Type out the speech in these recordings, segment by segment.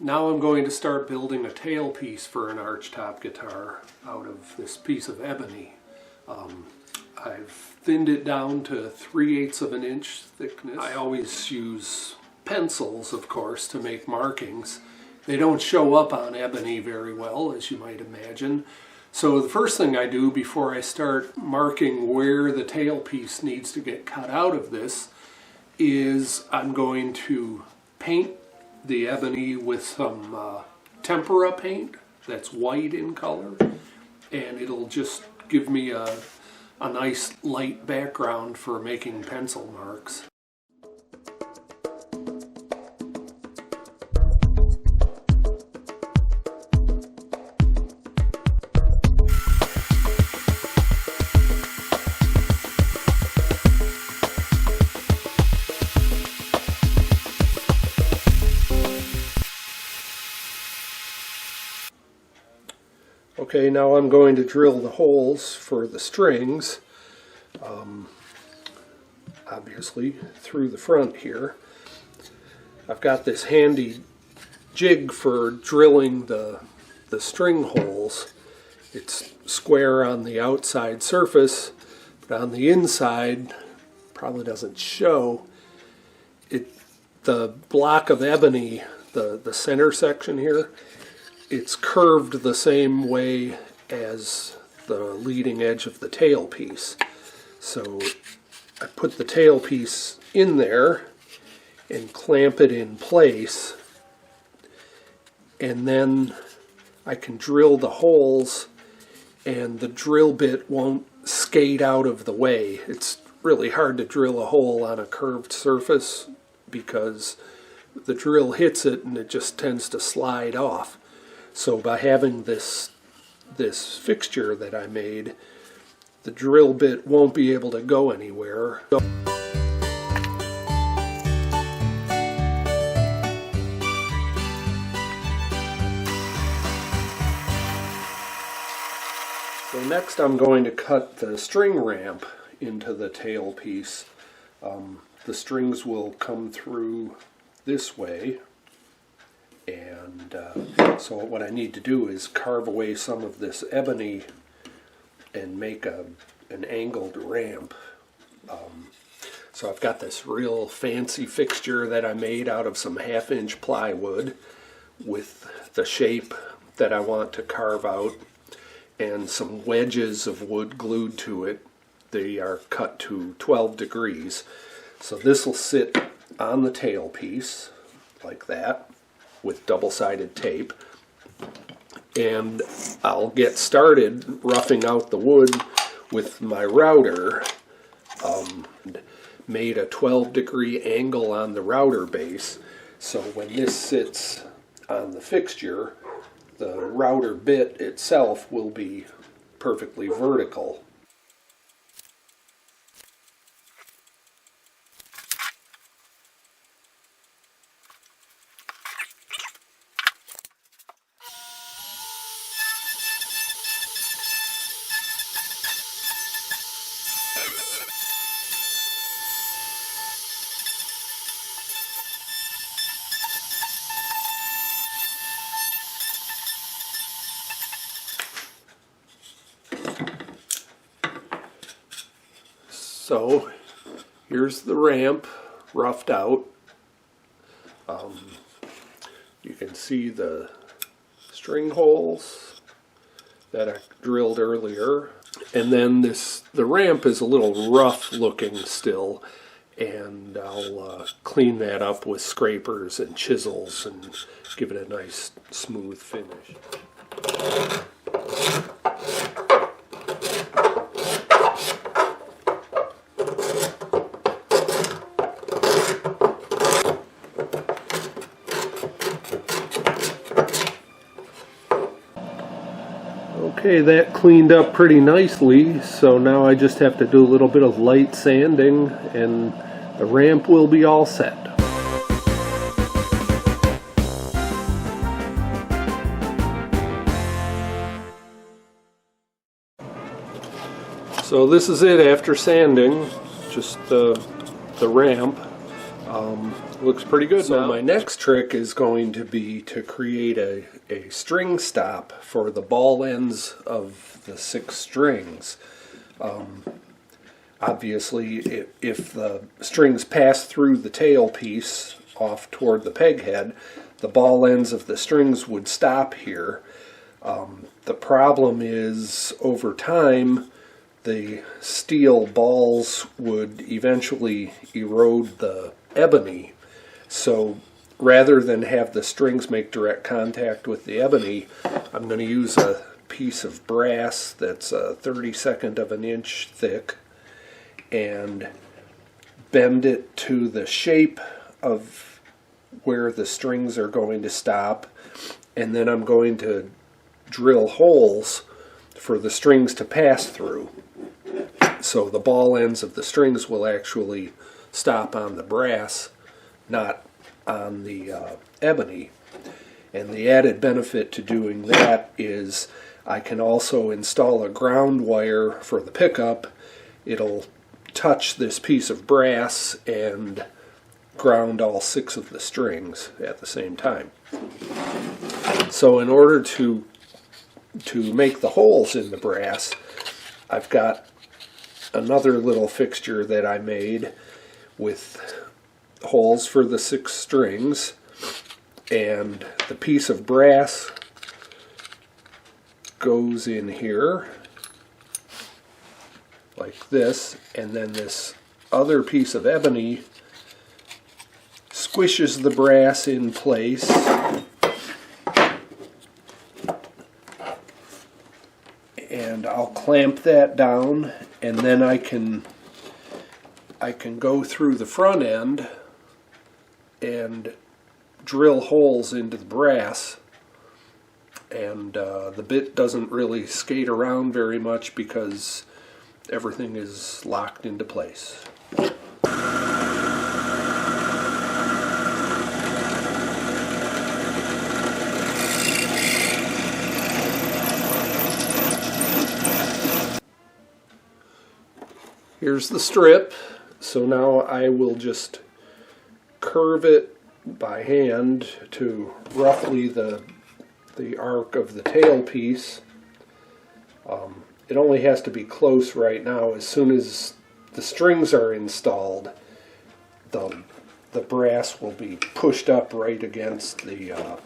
Now I'm going to start building a tailpiece for an Archtop guitar out of this piece of ebony. I've thinned it down to 3/8 of an inch thickness. I always use pencils, of course, to make markings. They don't show up on ebony very well, as you might imagine. So the first thing I do before I start marking where the tailpiece needs to get cut out of this is I'm going to paint the ebony with some tempera paint that's white in color, and it'll just give me a nice light background for making pencil marks. Okay, now I'm going to drill the holes for the strings, obviously through the front here. I've got this handy jig for drilling the string holes. It's square on the outside surface, but on the inside, probably doesn't show, the block of ebony, the center section here, it's curved the same way as the leading edge of the tailpiece. So I put the tailpiece in there and clamp it in place, and then I can drill the holes and the drill bit won't skate out of the way. It's really hard to drill a hole on a curved surface because the drill hits it and it just tends to slide off. So by having this fixture that I made, the drill bit won't be able to go anywhere. So next I'm going to cut the string ramp into the tailpiece. The strings will come through this way. And so what I need to do is carve away some of this ebony and make an angled ramp. So I've got this real fancy fixture that I made out of some 1/2-inch plywood with the shape that I want to carve out, and some wedges of wood glued to it. They are cut to 12 degrees. So this will sit on the tailpiece like that, with double-sided tape, and I'll get started roughing out the wood with my router. Made a 12-degree angle on the router base, so when this sits on the fixture, the router bit itself will be perfectly vertical. So here's the ramp roughed out. You can see the string holes that I drilled earlier, and then the ramp is a little rough looking still, and I'll clean that up with scrapers and chisels and give it a nice smooth finish. Okay, that cleaned up pretty nicely, so now I just have to do a little bit of light sanding and the ramp will be all set. So this is it after sanding, just the ramp. Looks pretty good now. So my next trick is going to be to create a string stop for the ball ends of the 6 strings. Obviously, if the strings pass through the tailpiece off toward the peg head, the ball ends of the strings would stop here. The problem is, over time, the steel balls would eventually erode the ebony. So rather than have the strings make direct contact with the ebony, I'm going to use a piece of brass that's a 32nd of an inch thick and bend it to the shape of where the strings are going to stop, and then I'm going to drill holes for the strings to pass through. So the ball ends of the strings will actually stop on the brass, not on the ebony. And the added benefit to doing that is I can also install a ground wire for the pickup. It'll touch this piece of brass and ground all 6 of the strings at the same time. So in order to make the holes in the brass, I've got another little fixture that I made with holes for the 6 strings, and the piece of brass goes in here like this, and then this other piece of ebony squishes the brass in place and I'll clamp that down, and then I can go through the front end and drill holes into the brass, and the bit doesn't really skate around very much because everything is locked into place. Here's the strip. So now I will just curve it by hand to roughly the arc of the tailpiece. It only has to be close right now. As soon as the strings are installed, the brass will be pushed up right against the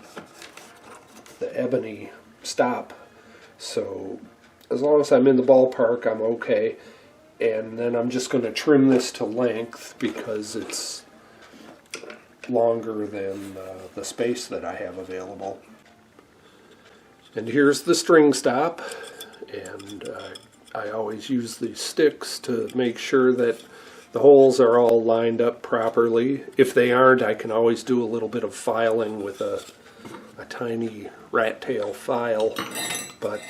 ebony stop. So as long as I'm in the ballpark, I'm okay. And then I'm just going to trim this to length because it's longer than the space that I have available. And here's the string stop, and I always use these sticks to make sure that the holes are all lined up properly. If they aren't, I can always do a little bit of filing with a tiny rat tail file, but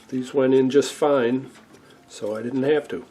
these went in just fine, so I didn't have to.